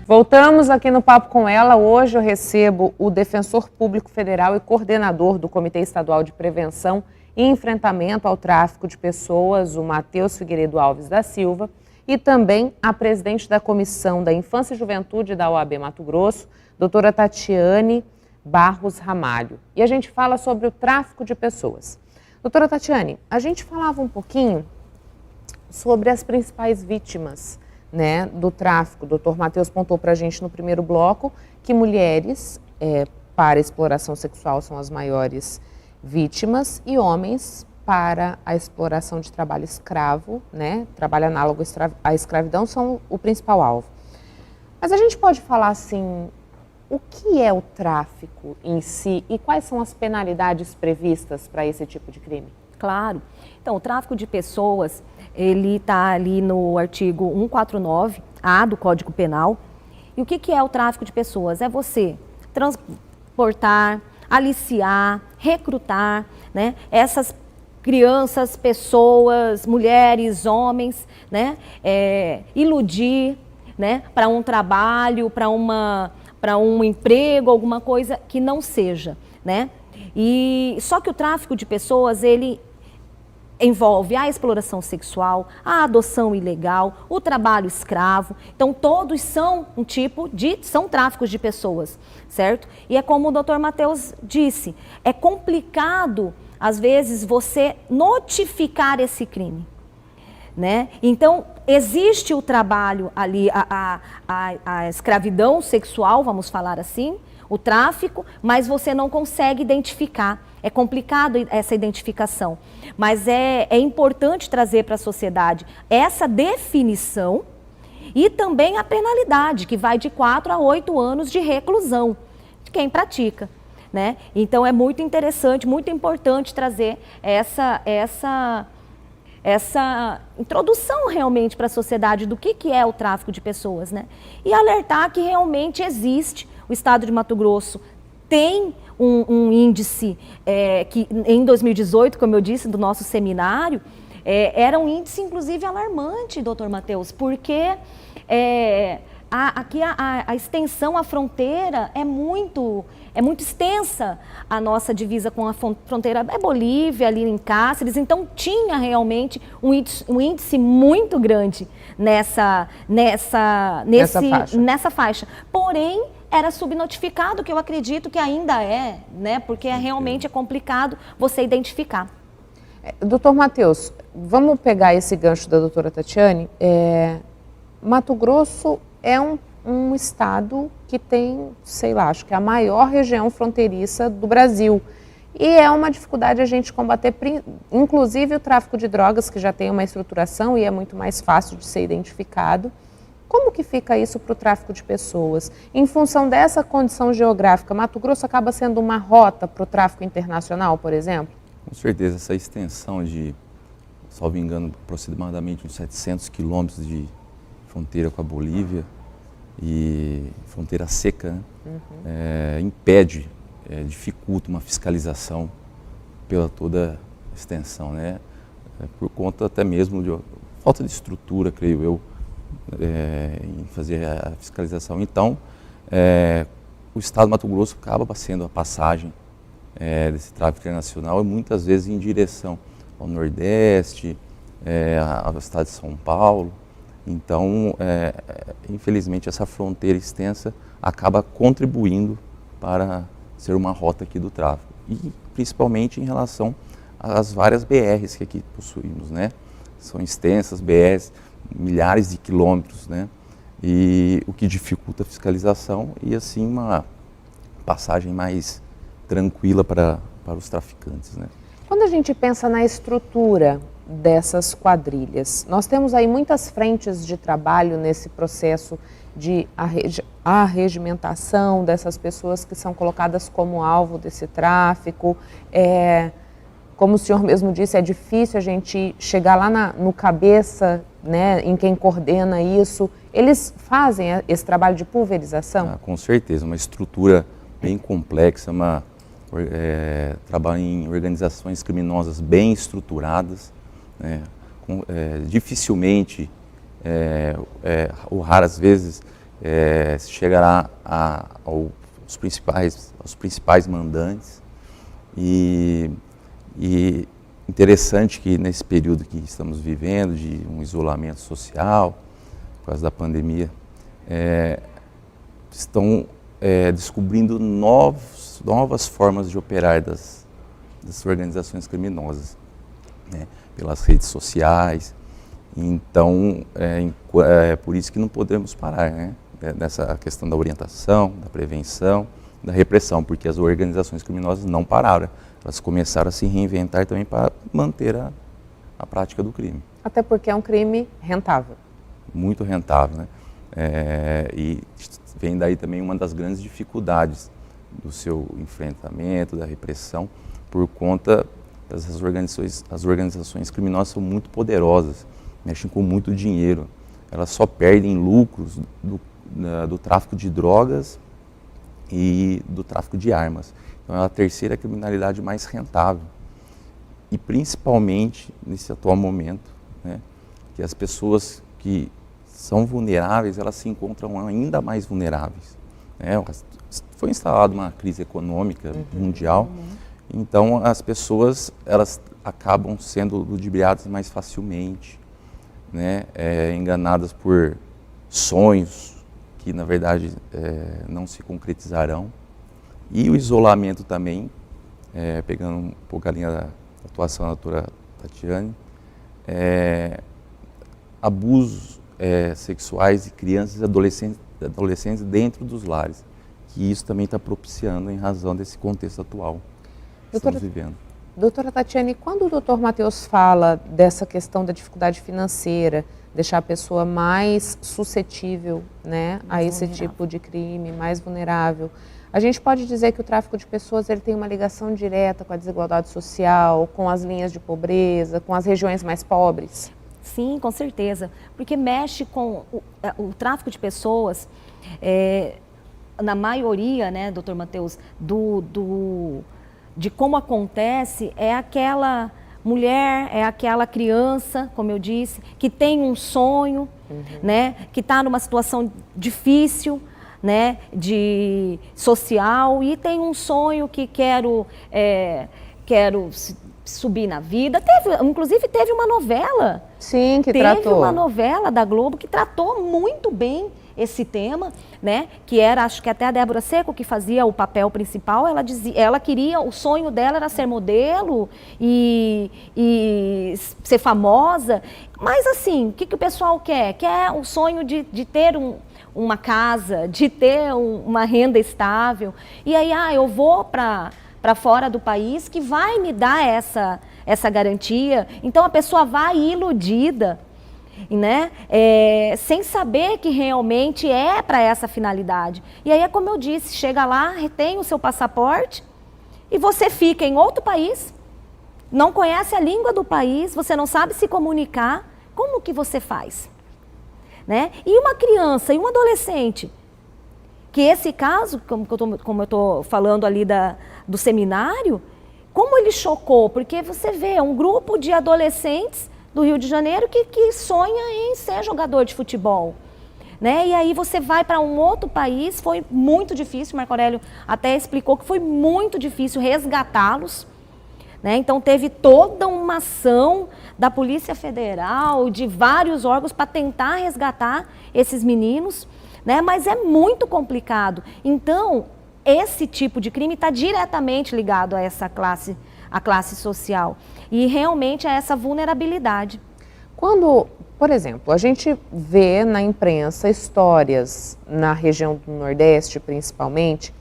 Voltamos aqui no Papo com Ela. Hoje eu recebo o Defensor Público Federal e coordenador do Comitê Estadual de Prevenção e Enfrentamento ao Tráfico de Pessoas, o Matheus Figueiredo Alves da Silva, e também a presidente da Comissão da Infância e Juventude da OAB Mato Grosso, doutora Tatiane Barros Ramalho. E a gente fala sobre o tráfico de pessoas. Doutora Tatiane, a gente falava um pouquinho sobre as principais vítimas, né, do tráfico. O doutor Matheus pontou para a gente no primeiro bloco que mulheres para exploração sexual são as maiores vítimas e homens para a exploração de trabalho escravo, né, trabalho análogo à escravidão, são o principal alvo. Mas a gente pode falar assim, o que é o tráfico em si e quais são as penalidades previstas para esse tipo de crime? Claro. Então, o tráfico de pessoas, ele está ali no artigo 149A do Código Penal. E o que é o tráfico de pessoas? É você transportar, aliciar, recrutar, né, essas crianças, pessoas, mulheres, homens, né, iludir, né, para um trabalho, para um emprego, alguma coisa que não seja, né? E só que o tráfico de pessoas, ele envolve a exploração sexual, a adoção ilegal, o trabalho escravo. Então, todos são são tráficos de pessoas, certo? E é como o doutor Matheus disse, é complicado, às vezes, você notificar esse crime, né? Então, existe o trabalho ali, a escravidão sexual, vamos falar assim, o tráfico, mas você não consegue identificar. É complicado essa identificação, mas é importante trazer para a sociedade essa definição e também a penalidade, que vai de 4 a 8 anos de reclusão de quem pratica, né? Então é muito interessante, muito importante trazer essa introdução realmente para a sociedade do que é o tráfico de pessoas, né? E alertar que realmente existe. O estado de Mato Grosso tem um índice que em 2018, como eu disse, do nosso seminário, era um índice inclusive alarmante, doutor Matheus, porque aqui a extensão, a fronteira é muito extensa, a nossa divisa com a fronteira é Bolívia, ali em Cáceres, então tinha realmente um índice muito grande nessa faixa. Porém, era subnotificado, que eu acredito que ainda é, né? Porque realmente é complicado você identificar. Doutor Matheus, vamos pegar esse gancho da doutora Tatiane. Mato Grosso é um estado que tem, sei lá, acho que é a maior região fronteiriça do Brasil. E é uma dificuldade a gente combater, inclusive o tráfico de drogas, que já tem uma estruturação e é muito mais fácil de ser identificado. Como que fica isso para o tráfico de pessoas? Em função dessa condição geográfica, Mato Grosso acaba sendo uma rota para o tráfico internacional, por exemplo? Com certeza, essa extensão de, salvo engano, aproximadamente uns 700 quilômetros de fronteira com a Bolívia e fronteira seca, né? Impede, dificulta uma fiscalização pela toda a extensão, né? Por conta até mesmo de falta de estrutura, creio eu, em fazer a fiscalização. Então, o estado do Mato Grosso acaba sendo a passagem desse tráfico internacional e muitas vezes em direção ao Nordeste, ao estado de São Paulo. Então, infelizmente, essa fronteira extensa acaba contribuindo para ser uma rota aqui do tráfico. E principalmente em relação às várias BRs que aqui possuímos, né? São extensas BRs, milhares de quilômetros, né? E o que dificulta a fiscalização e assim uma passagem mais tranquila para os traficantes, né? Quando a gente pensa na estrutura dessas quadrilhas, nós temos aí muitas frentes de trabalho nesse processo de arregimentação dessas pessoas que são colocadas como alvo desse tráfico. Como o senhor mesmo disse, é difícil a gente chegar lá no cabeça, né, em quem coordena isso. Eles fazem esse trabalho de pulverização? Com certeza, uma estrutura bem complexa, trabalha em organizações criminosas bem estruturadas, dificilmente ou raras vezes se chegará aos principais mandantes. E interessante que nesse período que estamos vivendo, de um isolamento social, por causa da pandemia, estão descobrindo novas formas de operar das organizações criminosas, né, pelas redes sociais. Então, é por isso que não podemos parar, né, nessa questão da orientação, da prevenção, da repressão, porque as organizações criminosas não pararam. Elas começaram a se reinventar também para manter a prática do crime. Até porque é um crime rentável. Muito rentável, né? E vem daí também uma das grandes dificuldades do seu enfrentamento, da repressão, por conta das organizações. As organizações criminosas são muito poderosas, mexem com muito dinheiro. Elas só perdem lucros do tráfico de drogas e do tráfico de armas. Então é a terceira criminalidade mais rentável. E principalmente nesse atual momento, né, que as pessoas que são vulneráveis, elas se encontram ainda mais vulneráveis, né? Foi instalada uma crise econômica mundial, então as pessoas elas acabam sendo ludibriadas mais facilmente, né? Enganadas por sonhos que na verdade não se concretizarão. E o isolamento também, pegando um pouco a linha da atuação da doutora Tatiane, abusos sexuais de crianças e adolescentes dentro dos lares, que isso também está propiciando em razão desse contexto atual que estamos vivendo. Doutora Tatiane, quando o doutor Matheus fala dessa questão da dificuldade financeira, deixar a pessoa mais suscetível, né, a esse tipo de crime, mais vulnerável, a gente pode dizer que o tráfico de pessoas ele tem uma ligação direta com a desigualdade social, com as linhas de pobreza, com as regiões mais pobres? Sim, com certeza, porque mexe com o tráfico de pessoas, na maioria, né, doutor Matheus, de como acontece, é aquela mulher, é aquela criança, como eu disse, que tem um sonho, né, que está numa situação difícil, né, de social, e tem um sonho que quero subir na vida. Inclusive teve uma novela. Sim, que teve tratou. uma novela da Globo que tratou muito bem esse tema, né? Que era, acho que até a Débora Seco que fazia o papel principal. Ela queria, o sonho dela era ser modelo e ser famosa. Mas assim, o que o pessoal quer? Quer o sonho de ter uma casa, de ter uma renda estável. E aí, eu vou para fora do país que vai me dar essa garantia. Então a pessoa vai iludida, né? Sem saber que realmente é para essa finalidade. E aí é como eu disse, chega lá, retém o seu passaporte e você fica em outro país, não conhece a língua do país, você não sabe se comunicar, como que você faz? Né? E uma criança e um adolescente, que esse caso, como eu estou falando ali do seminário, como ele chocou, porque você vê um grupo de adolescentes do Rio de Janeiro que sonha em ser jogador de futebol. Né? E aí você vai para um outro país, foi muito difícil, o Marco Aurélio até explicou que foi muito difícil resgatá-los. Né? Então teve toda uma ação da Polícia Federal, de vários órgãos para tentar resgatar esses meninos, né? Mas é muito complicado. Então, esse tipo de crime está diretamente ligado a essa classe social e realmente a essa vulnerabilidade. Quando, por exemplo, a gente vê na imprensa histórias, na região do Nordeste principalmente,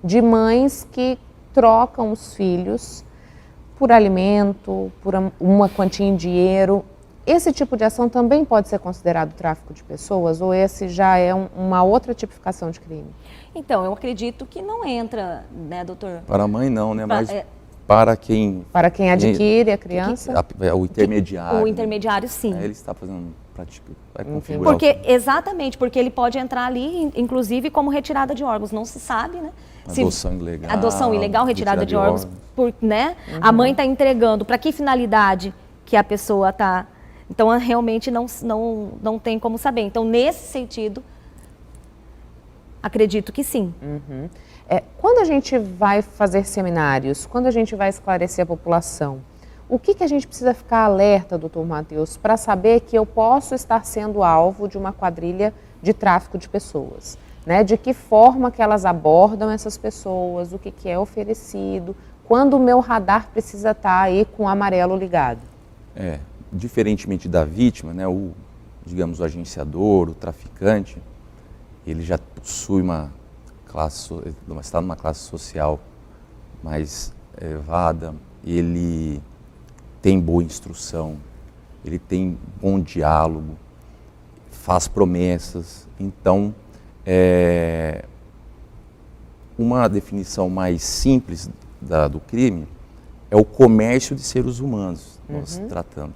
de mães que trocam os filhos por alimento, por uma quantia em dinheiro. Esse tipo de ação também pode ser considerado tráfico de pessoas ou esse já é uma outra tipificação de crime? Então, eu acredito que não entra, né, doutor? Para a mãe não, né? Mas para quem... Para quem adquire a criança? O intermediário. O intermediário, sim. Ele está fazendo prática, vai configurar. Exatamente, porque ele pode entrar ali, inclusive, como retirada de órgãos. Não se sabe, né? Adoção ilegal. Adoção ilegal, retirada de órgãos, né? A mãe está entregando. Para que finalidade que a pessoa está... Então, realmente não tem como saber. Então, nesse sentido, Acredito que sim. Uhum. Quando a gente vai fazer seminários, quando a gente vai esclarecer a população, o que a gente precisa ficar alerta, doutor Matheus, para saber que eu posso estar sendo alvo de uma quadrilha de tráfico de pessoas? Né? De que forma que elas abordam essas pessoas, o que é oferecido, quando o meu radar precisa estar aí com o amarelo ligado? Diferentemente da vítima, né, digamos, o agenciador, o traficante, ele já possui está numa classe social mais elevada, ele tem boa instrução, ele tem bom diálogo, faz promessas. Então, uma definição mais simples do crime é o comércio de seres humanos, nós tratamos.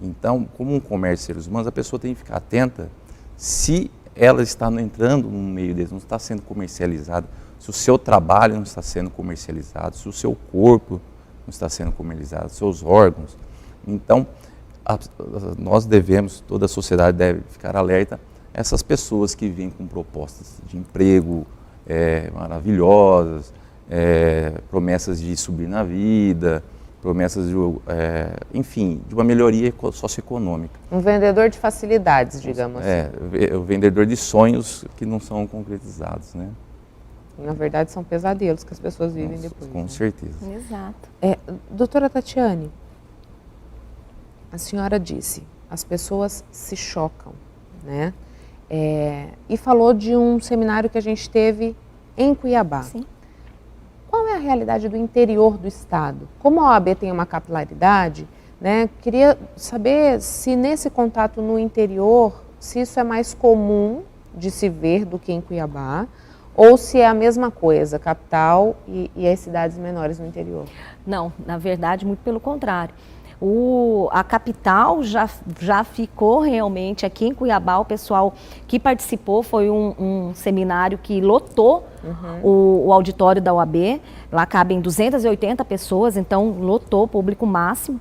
Então, como um comércio de seres humanos, a pessoa tem que ficar atenta se ela está entrando no meio deles, não está sendo comercializada, se o seu trabalho não está sendo comercializado, se o seu corpo não está sendo comercializado, seus órgãos. Então, nós devemos, toda a sociedade deve ficar alerta a essas pessoas que vêm com propostas de emprego maravilhosas, promessas de subir na vida, promessas de, enfim, de uma melhoria socioeconômica. Um vendedor de facilidades, digamos assim. O vendedor de sonhos que não são concretizados, né? Na verdade, são pesadelos que as pessoas vivem depois. Com certeza. Exato. Doutora Tatiane, a senhora disse, as pessoas se chocam, né? E falou de um seminário que a gente teve em Cuiabá. Sim. Qual é a realidade do interior do estado? Como a OAB tem uma capilaridade, né, queria saber se nesse contato no interior, se isso é mais comum de se ver do que em Cuiabá, ou se é a mesma coisa, capital e as cidades menores no interior? Não, na verdade, muito pelo contrário. A capital já ficou realmente aqui em Cuiabá. O pessoal que participou foi um seminário que lotou o auditório da OAB. Lá cabem 280 pessoas, então lotou, público máximo,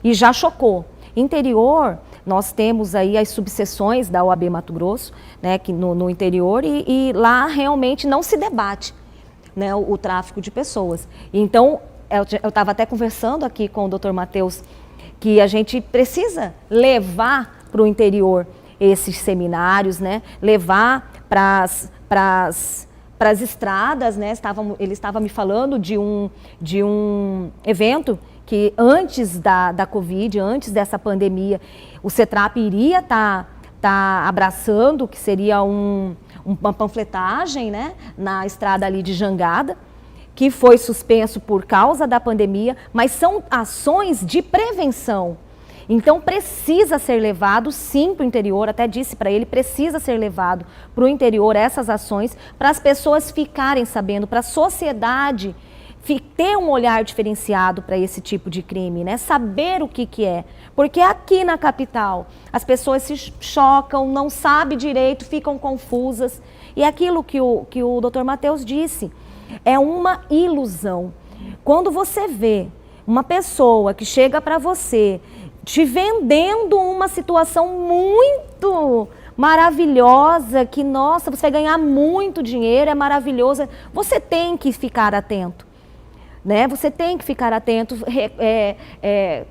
e já chocou. Interior, nós temos aí as subseções da OAB Mato Grosso, né, que no interior, e lá realmente não se debate, né, o tráfico de pessoas. Então, eu estava até conversando aqui com o doutor Matheus, que a gente precisa levar para o interior esses seminários, né? Levar para as estradas, né? Ele estava me falando de um evento que antes da Covid, antes dessa pandemia, o CETRAP iria tá abraçando, que seria uma panfletagem, né? Na estrada ali de Jangada, que foi suspenso por causa da pandemia, mas são ações de prevenção. Então precisa ser levado sim para o interior, até disse para ele, precisa ser levado para o interior essas ações, para as pessoas ficarem sabendo, para a sociedade ter um olhar diferenciado para esse tipo de crime, né? Saber o que é. Porque aqui na capital as pessoas se chocam, não sabem direito, ficam confusas. E é aquilo que o doutor Matheus disse, é uma ilusão. Quando você vê uma pessoa que chega para você te vendendo uma situação muito maravilhosa, que, nossa, você vai ganhar muito dinheiro, é maravilhoso, você tem que ficar atento, né? Você tem que ficar atento,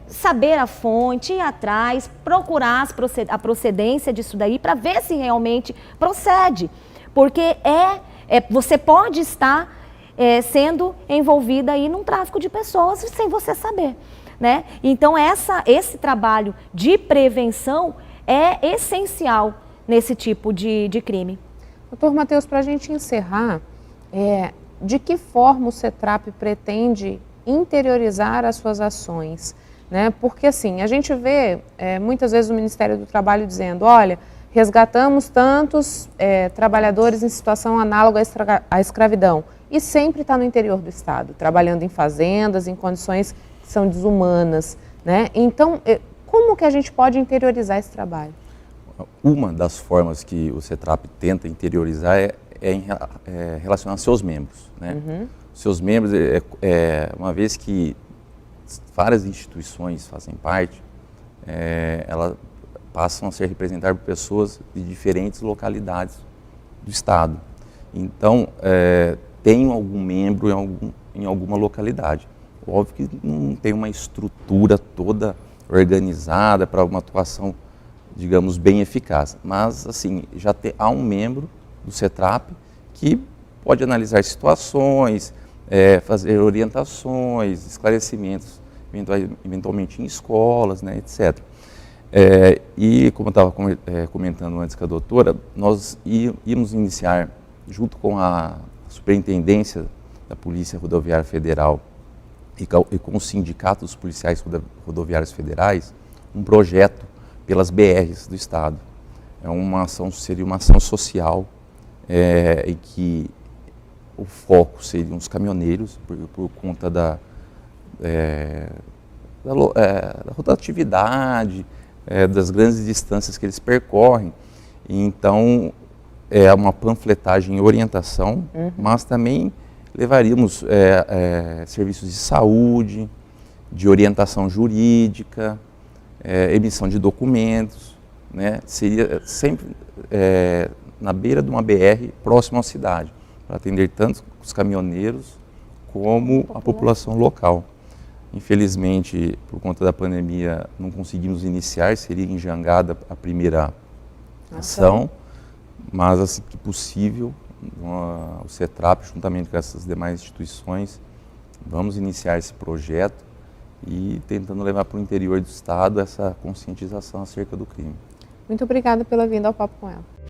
saber a fonte, ir atrás, procurar a procedência disso daí, para ver se realmente procede, porque você pode estar sendo envolvida aí num tráfico de pessoas sem você saber, né? Então esse trabalho de prevenção é essencial nesse tipo de crime. Doutor Matheus, para a gente encerrar, de que forma o CETRAP pretende interiorizar as suas ações, né? Porque assim, a gente vê muitas vezes o Ministério do Trabalho dizendo, olha, resgatamos tantos trabalhadores em situação análoga à escravidão, e sempre está no interior do estado, trabalhando em fazendas, em condições que são desumanas, né? Então, como que a gente pode interiorizar esse trabalho? Uma das formas que o CETRAP tenta interiorizar é relacionar seus membros, né? Seus membros, uma vez que várias instituições fazem parte, elas passam a ser representadas por pessoas de diferentes localidades do estado. Então, tem algum membro em alguma localidade. Óbvio que não tem uma estrutura toda organizada para uma atuação, digamos, bem eficaz. Mas, assim, há um membro do CETRAP que pode analisar situações, fazer orientações, esclarecimentos, eventualmente em escolas, né, etc. E, como eu estava comentando antes com a doutora, nós íamos iniciar, junto com a Superintendência da Polícia Rodoviária Federal e com o Sindicato dos Policiais Rodoviários Federais, um projeto pelas BRs do Estado. Seria uma ação social em que o foco seriam os caminhoneiros, por conta da rotatividade, das grandes distâncias que eles percorrem. Então, é uma panfletagem e orientação, mas também levaríamos serviços de saúde, de orientação jurídica, emissão de documentos, né? Seria sempre na beira de uma BR, próximo à cidade, para atender tanto os caminhoneiros como a população local. Infelizmente, por conta da pandemia, não conseguimos iniciar, seria em Jangada a primeira ação, mas assim que possível, o CETRAP, juntamente com essas demais instituições, vamos iniciar esse projeto e tentando levar para o interior do estado essa conscientização acerca do crime. Muito obrigada pela vinda ao Papo com Ela.